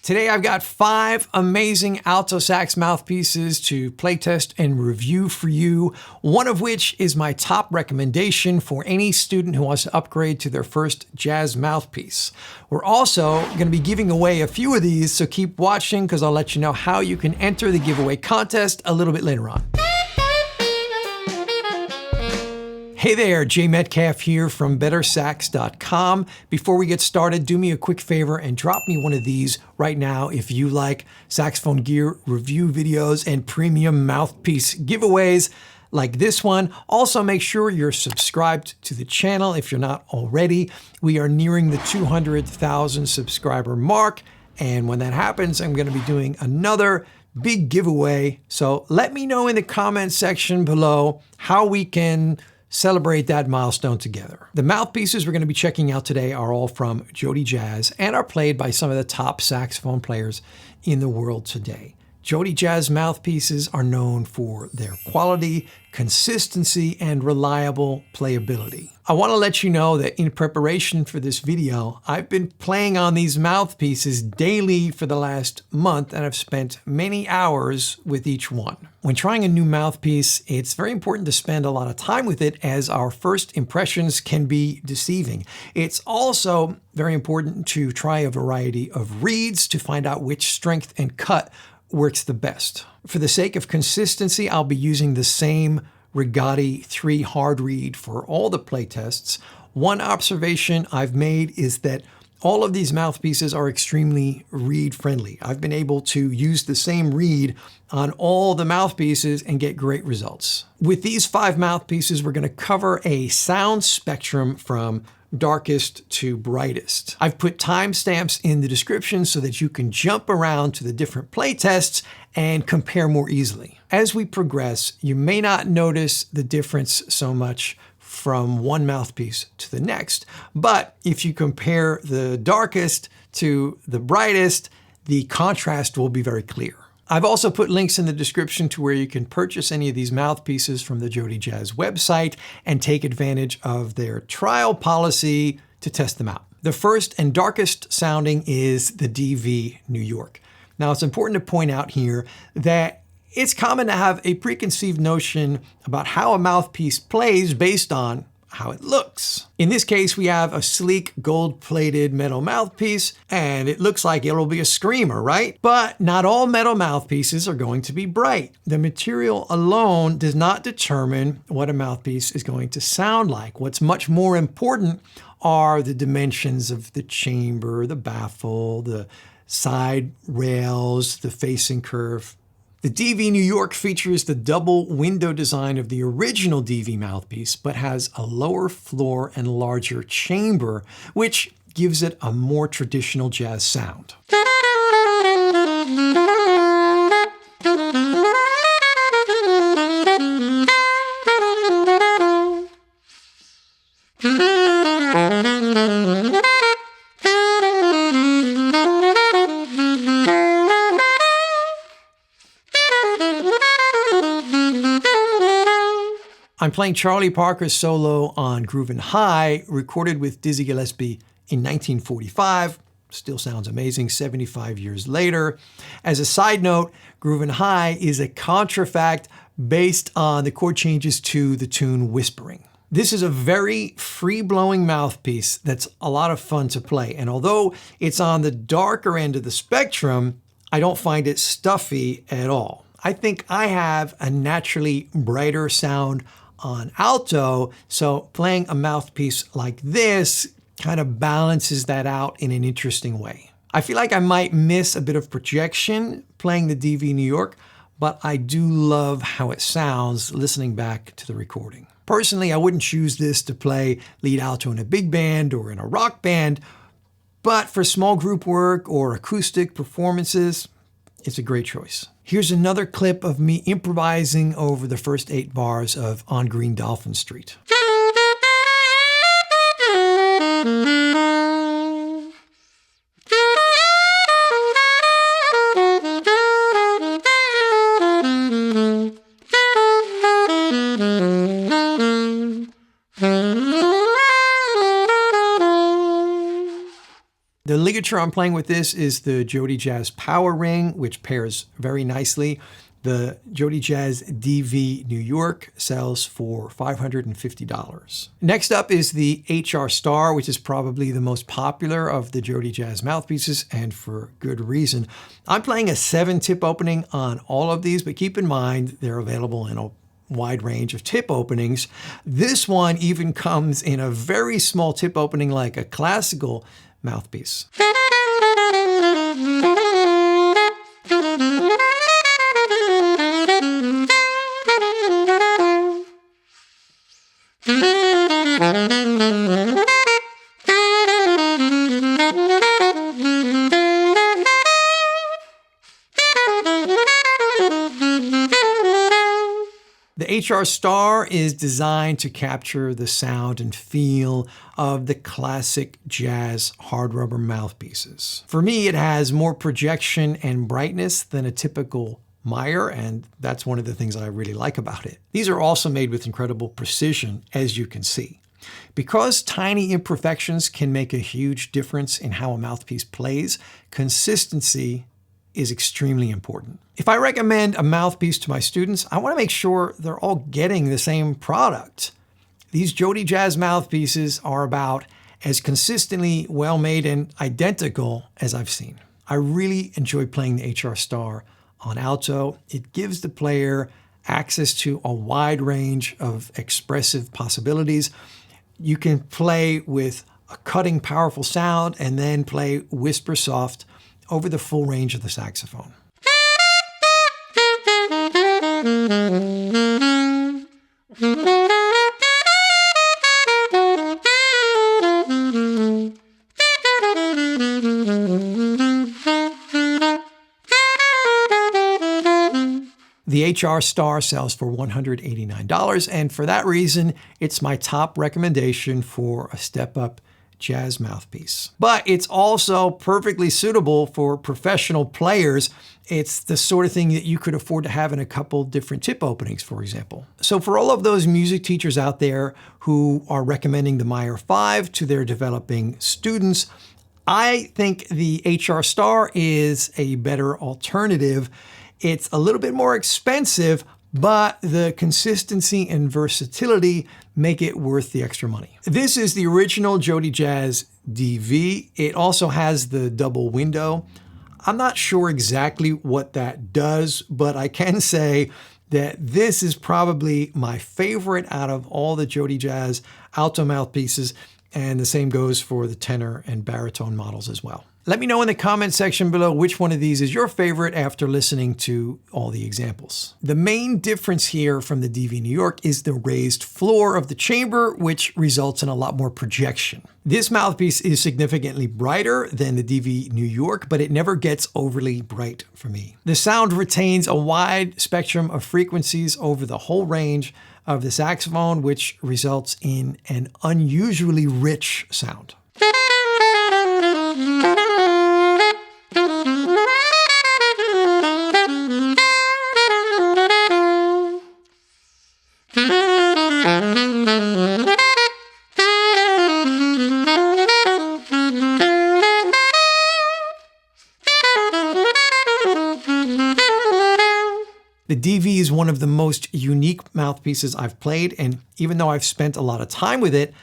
Today I've got 5 amazing alto sax mouthpieces to playtest and review for you, one of which is my top recommendation for any student who wants to upgrade to their first jazz mouthpiece. We're also going to be giving away a few of these, so keep watching because I'll let you know how you can enter the giveaway contest a little bit later on. Hey there, Jay Metcalf here from BetterSax.com. Before we get started, do me a quick favor and drop me one of these right now if you like saxophone gear review videos and premium mouthpiece giveaways like this one. Also, make sure you're subscribed to the channel if you're not already. We are nearing the 200,000 subscriber mark, and when that happens, I'm going to be doing another big giveaway. So let me know in the comments section below how we can celebrate that milestone together. The mouthpieces we're going to be checking out today are all from JodyJazz and are played by some of the top saxophone players in the world today. JodyJazz mouthpieces are known for their quality, consistency, and reliable playability. I want to let you know that in preparation for this video, I've been playing on these mouthpieces daily for the last month, and I've spent many hours with each one. When trying a new mouthpiece, it's very important to spend a lot of time with it, as our first impressions can be deceiving. It's also very important to try a variety of reeds to find out which strength and cut works the best. For the sake of consistency, I'll be using the same Rigatti 3 hard reed for all the playtests. One observation I've made is that all of these mouthpieces are extremely reed friendly. I've been able to use the same reed on all the mouthpieces and get great results. With these 5 mouthpieces, we're going to cover a sound spectrum from darkest to brightest. I've put timestamps in the description so that you can jump around to the different playtests and compare more easily. As we progress, you may not notice the difference so much from one mouthpiece to the next, but if you compare the darkest to the brightest, the contrast will be very clear. I've also put links in the description to where you can purchase any of these mouthpieces from the JodyJazz website and take advantage of their trial policy to test them out. The first and darkest sounding is the DV New York. Now, it's important to point out here that it's common to have a preconceived notion about how a mouthpiece plays based on how it looks. In this case, we have a sleek gold-plated metal mouthpiece, and it looks like it'll be a screamer, right? But not all metal mouthpieces are going to be bright. The material alone does not determine what a mouthpiece is going to sound like. What's much more important are the dimensions of the chamber, the baffle, the side rails, the facing curve. The DV New York features the double window design of the original DV mouthpiece, but has a lower floor and larger chamber, which gives it a more traditional jazz sound. I'm playing Charlie Parker's solo on Groovin' High, recorded with Dizzy Gillespie in 1945. Still sounds amazing 75 years later. As a side note, Groovin' High is a contrafact based on the chord changes to the tune Whispering. This is a very free-blowing mouthpiece that's a lot of fun to play, and although it's on the darker end of the spectrum, I don't find it stuffy at all. I think I have a naturally brighter sound on alto, so playing a mouthpiece like this kind of balances that out in an interesting way. I feel like I might miss a bit of projection playing the DV New York, but I do love how it sounds listening back to the recording. Personally, I wouldn't choose this to play lead alto in a big band or in a rock band, but for small group work or acoustic performances, it's a great choice. Here's another clip of me improvising over the first 8 bars of On Green Dolphin Street. The ligature I'm playing with this is the JodyJazz Power Ring, which pairs very nicely. The JodyJazz DV New York sells for $550. Next up is the HR Star, which is probably the most popular of the JodyJazz mouthpieces, and for good reason. I'm playing a 7-tip opening on all of these, but keep in mind they're available in a wide range of tip openings. This one even comes in a very small tip opening like a classical mouthpiece. The HR Star is designed to capture the sound and feel of the classic jazz hard rubber mouthpieces. For me, it has more projection and brightness than a typical Meyer, and that's one of the things I really like about it. These are also made with incredible precision, as you can see. Because tiny imperfections can make a huge difference in how a mouthpiece plays, consistency is extremely important. If I recommend a mouthpiece to my students, I want to make sure they're all getting the same product. These JodyJazz mouthpieces are about as consistently well-made and identical as I've seen. I really enjoy playing the HR Star on Alto. It gives the player access to a wide range of expressive possibilities. You can play with a cutting, powerful sound and then play whisper soft over the full range of the saxophone. The HR Star sells for $189, and for that reason, it's my top recommendation for a step-up jazz mouthpiece. But it's also perfectly suitable for professional players. It's the sort of thing that you could afford to have in a couple different tip openings, for example. So for all of those music teachers out there who are recommending the Meyer 5 to their developing students, I think the HR Star is a better alternative. It's a little bit more expensive, but the consistency and versatility make it worth the extra money. This is the original JodyJazz DV. It also has the double window. I'm not sure exactly what that does, but I can say that this is probably my favorite out of all the JodyJazz Alto mouthpieces, and the same goes for the tenor and baritone models as well. Let me know in the comment section below which one of these is your favorite after listening to all the examples. The main difference here from the DV New York is the raised floor of the chamber, which results in a lot more projection. This mouthpiece is significantly brighter than the DV New York, but it never gets overly bright for me. The sound retains a wide spectrum of frequencies over the whole range of the saxophone, which results in an unusually rich sound. The DV is one of the most unique mouthpieces I've played, and even though I've spent a lot of time with it,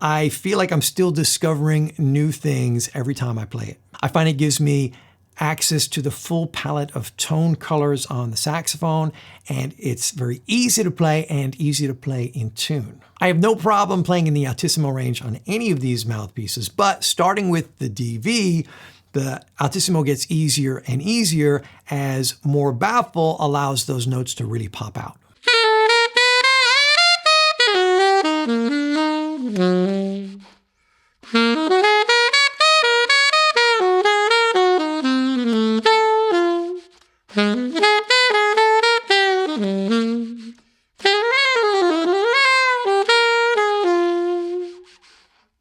I feel like I'm still discovering new things every time I play it. I find it gives me access to the full palette of tone colors on the saxophone, and it's very easy to play and easy to play in tune. I have no problem playing in the altissimo range on any of these mouthpieces, but starting with the DV, the altissimo gets easier and easier as more baffle allows those notes to really pop out.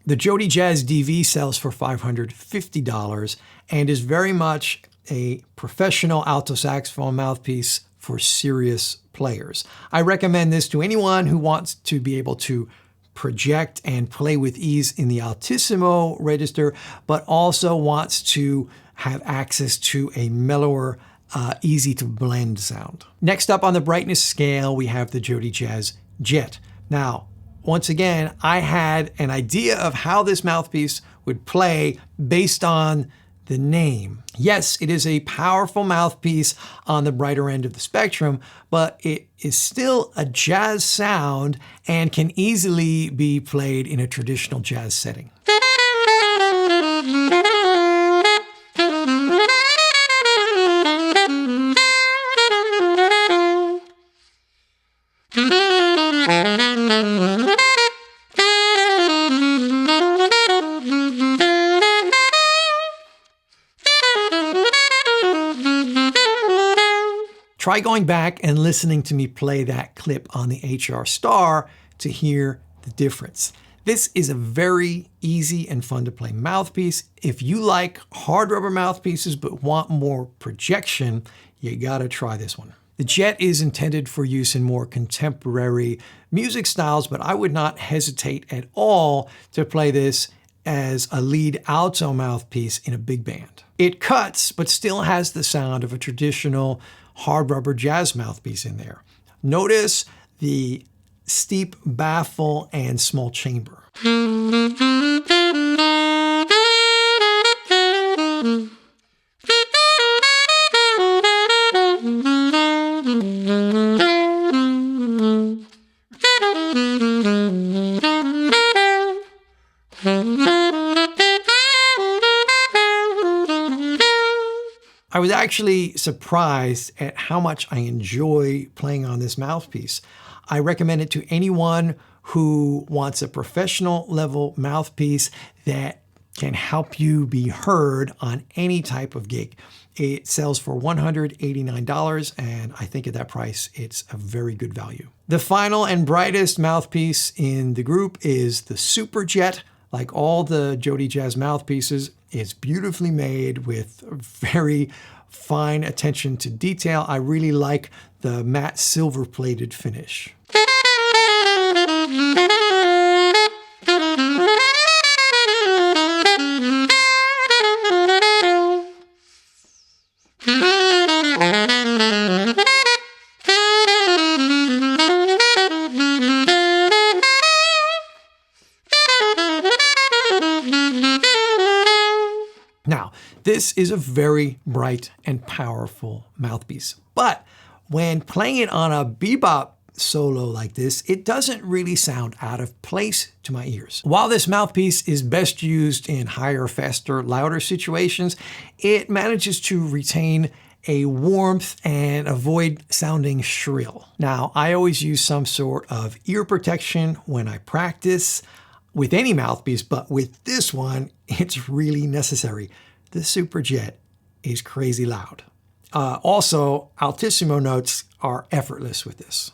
The JodyJazz DV sells for $550 and is very much a professional alto saxophone mouthpiece for serious players. I recommend this to anyone who wants to be able to project and play with ease in the altissimo register, but also wants to have access to a mellower, easy to blend sound. Next up on the brightness scale, we have the JodyJazz Jet. Now, once again, I had an idea of how this mouthpiece would play based on the name. Yes, it is a powerful mouthpiece on the brighter end of the spectrum, but it is still a jazz sound and can easily be played in a traditional jazz setting. Try going back and listening to me play that clip on the HR Star to hear the difference. This is a very easy and fun to play mouthpiece. If you like hard rubber mouthpieces but want more projection, you gotta try this one. The Jet is intended for use in more contemporary music styles, but I would not hesitate at all to play this as a lead alto mouthpiece in a big band. It cuts, but still has the sound of a traditional hard rubber jazz mouthpiece in there. Notice the steep baffle and small chamber. I was actually surprised at how much I enjoy playing on this mouthpiece. I recommend it to anyone who wants a professional level mouthpiece that can help you be heard on any type of gig. It sells for $189, and I think at that price, it's a very good value. The final and brightest mouthpiece in the group is the Super Jet. Like all the JodyJazz mouthpieces, it's beautifully made with very fine attention to detail. I really like the matte silver-plated finish. Now, this is a very bright and powerful mouthpiece, but when playing it on a bebop solo like this, it doesn't really sound out of place to my ears. While this mouthpiece is best used in higher, faster, louder situations, it manages to retain a warmth and avoid sounding shrill. Now, I always use some sort of ear protection when I practice with any mouthpiece, but with this one, it's really necessary. The Super Jet is crazy loud. Also, altissimo notes are effortless with this.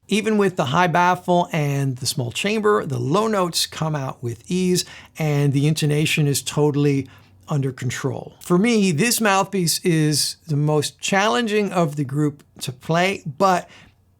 Even with the high baffle and the small chamber, the low notes come out with ease and the intonation is totally under control. For me, this mouthpiece is the most challenging of the group to play, but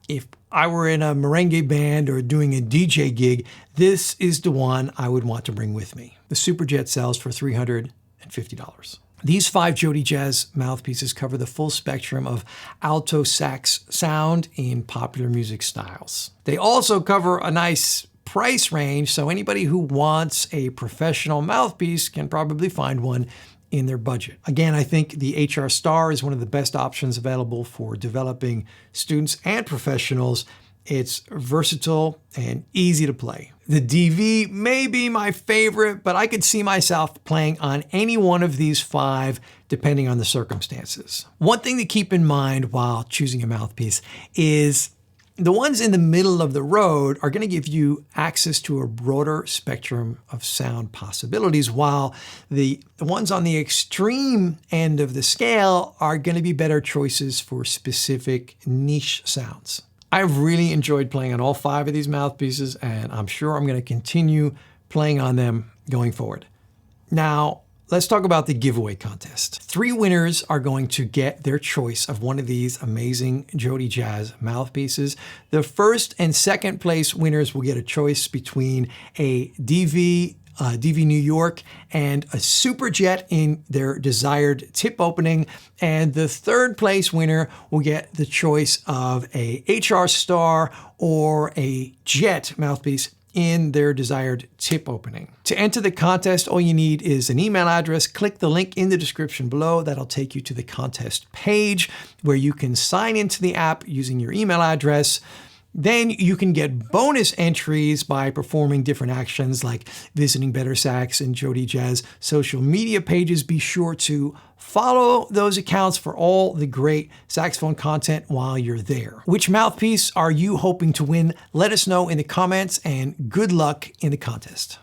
if I were in a merengue band or doing a DJ gig, this is the one I would want to bring with me. The Super Jet sells for $350. These 5 JodyJazz mouthpieces cover the full spectrum of alto sax sound in popular music styles. They also cover a nice price range, so anybody who wants a professional mouthpiece can probably find one in their budget. Again, I think the HR Star is one of the best options available for developing students and professionals. It's versatile and easy to play. The DV may be my favorite, but I could see myself playing on any one of these 5 depending on the circumstances. One thing to keep in mind while choosing a mouthpiece is The ones in the middle of the road are going to give you access to a broader spectrum of sound possibilities, while the ones on the extreme end of the scale are going to be better choices for specific niche sounds. I've really enjoyed playing on all 5 of these mouthpieces, and I'm sure I'm going to continue playing on them going forward. Now, let's talk about the giveaway contest. 3 winners are going to get their choice of one of these amazing JodyJazz mouthpieces. The first and second place winners will get a choice between a DV New York and a Superjet in their desired tip opening. And the third place winner will get the choice of a HR Star or a Jet mouthpiece in their desired tip opening. To enter the contest, all you need is an email address. Click the link in the description below. That'll take you to the contest page where you can sign into the app using your email address. Then you can get bonus entries by performing different actions like visiting BetterSax and JodyJazz social media pages. Be sure to follow those accounts for all the great saxophone content while you're there. Which mouthpiece are you hoping to win? Let us know in the comments, and good luck in the contest.